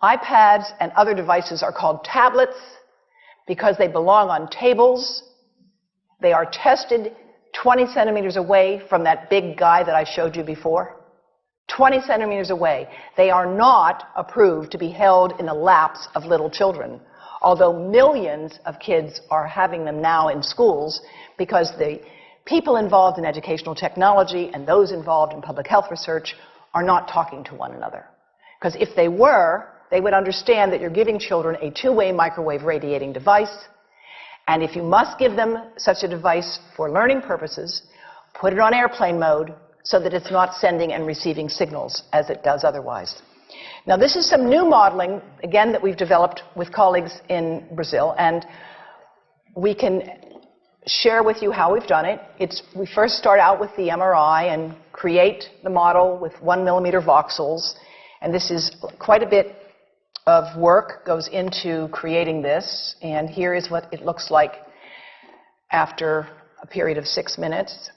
iPads and other devices are called tablets because they belong on tables. They are tested 20 centimeters away from that big guy that I showed you before. 20 centimeters away. They are not approved to be held in the laps of little children, although millions of kids are having them now in schools because the people involved in educational technology and those involved in public health research are not talking to one another. Because if they were, they would understand that you're giving children a two-way microwave radiating device, and if you must give them such a device for learning purposes, put it on airplane mode so that it's not sending and receiving signals as it does otherwise. Now, this is some new modeling, again, that we've developed with colleagues in Brazil, and we can share with you how we've done it. We first start out with the MRI and create the model with 1 millimeter voxels, and this is quite a bit of work goes into creating this, and here is what it looks like after a period of 6 minutes.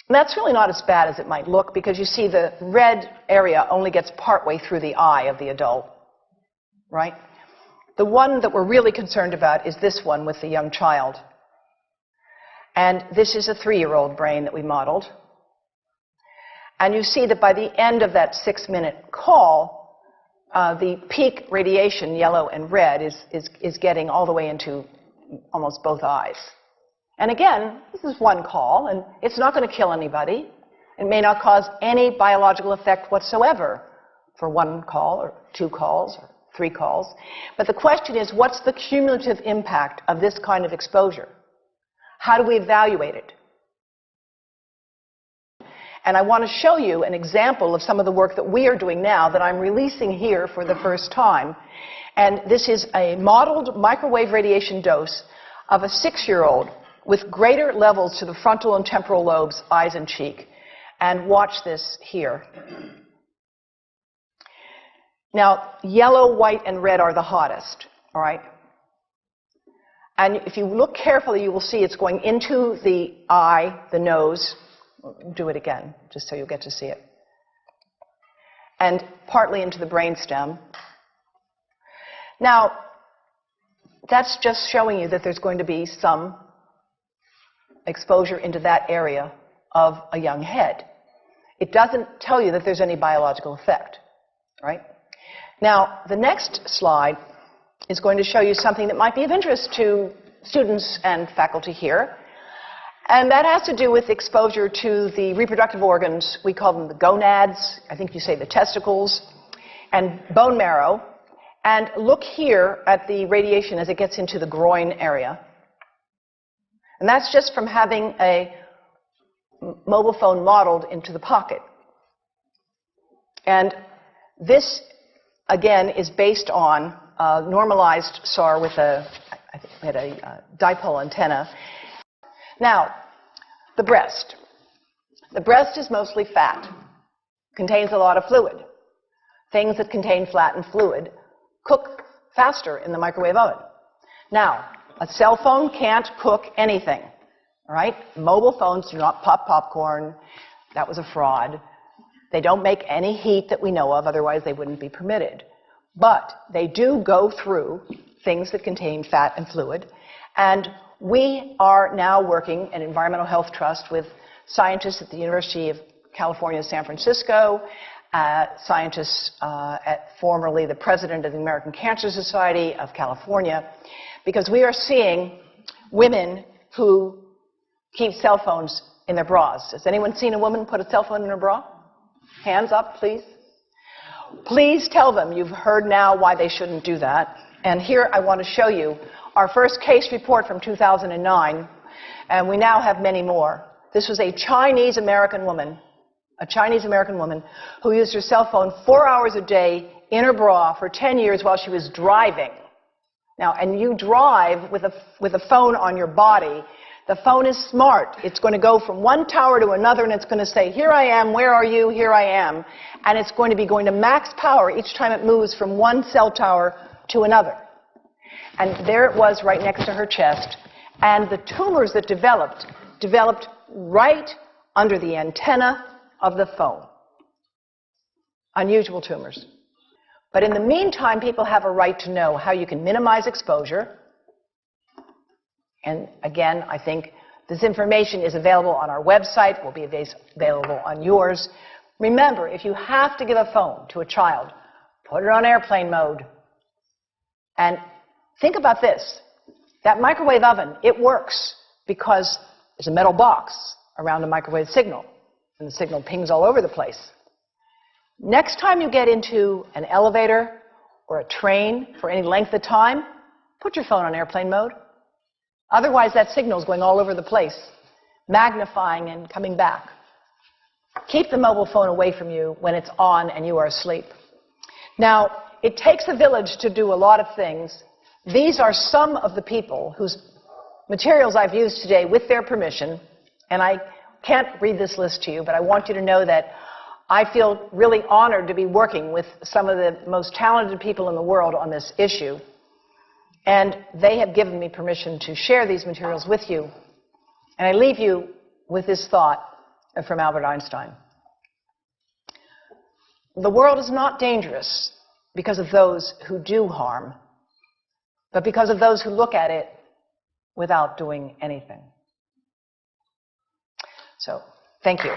And that's really not as bad as it might look because you see the red area only gets partway through the eye of the adult, right? The one that we're really concerned about is this one with the young child. And this is a 3-year-old brain that we modeled. And you see that by the end of that 6-minute call, the peak radiation, yellow and red, is getting all the way into almost both eyes. And again, this is one call, and it's not going to kill anybody. It may not cause any biological effect whatsoever for 1 call or 2 calls or 3 calls. But the question is, what's the cumulative impact of this kind of exposure? How do we evaluate it? And I want to show you an example of some of the work that we are doing now that I'm releasing here for the first time. And this is a modeled microwave radiation dose of a 6-year-old with greater levels to the frontal and temporal lobes, eyes and cheek. And watch this here. Now, yellow, white, and red are the hottest, all right? And if you look carefully, you will see it's going into the eye, the nose. Do it again, just so you'll get to see it. And partly into the brainstem. Now, that's just showing you that there's going to be some exposure into that area of a young head. It doesn't tell you that there's any biological effect, right? Now, the next slide is going to show you something that might be of interest to students and faculty here. And that has to do with exposure to the reproductive organs. We call them the gonads. I think you say the testicles. And bone marrow. And look here at the radiation as it gets into the groin area. And that's just from having a mobile phone modeled into the pocket. And this, again, is based on a normalized SAR with I think we had a dipole antenna. Now, the breast. The breast is mostly fat, contains a lot of fluid. Things that contain fat and fluid cook faster in the microwave oven. Now, a cell phone can't cook anything, all right? Mobile phones do not pop popcorn. That was a fraud. They don't make any heat that we know of, otherwise they wouldn't be permitted. But they do go through things that contain fat and fluid. And we are now working at Environmental Health Trust with scientists at the University of California, San Francisco, scientists at formerly the president of the American Cancer Society of California, because we are seeing women who keep cell phones in their bras. Has anyone seen a woman put a cell phone in her bra? Hands up, please. Please tell them you've heard now why they shouldn't do that. And here I want to show you our first case report from 2009, and we now have many more. This was a Chinese-American woman who used her cell phone 4 hours a day in her bra for 10 years while she was driving. Now, and you drive with a phone on your body. The phone is smart. It's going to go from one tower to another, and it's going to say, here I am, where are you, here I am. And it's going to be going to max power each time it moves from one cell tower to another. And there it was right next to her chest. And the tumors that developed right under the antenna of the phone. unusual tumors. But in the meantime, people have a right to know how you can minimize exposure. And again, I think this information is available on our website, will be available on yours. Remember, if you have to give a phone to a child, put it on airplane mode. And think about this. That microwave oven, it works because there's a metal box around the microwave signal, and the signal pings all over the place. Next time you get into an elevator or a train for any length of time, put your phone on airplane mode. Otherwise, that signal is going all over the place, magnifying and coming back. Keep the mobile phone away from you when it's on and you are asleep. Now, it takes a village to do a lot of things. These are some of the people whose materials I've used today with their permission, and I can't read this list to you, but I want you to know that I feel really honored to be working with some of the most talented people in the world on this issue. And they have given me permission to share these materials with you. And I leave you with this thought from Albert Einstein. The world is not dangerous because of those who do harm, but because of those who look at it without doing anything. So, thank you.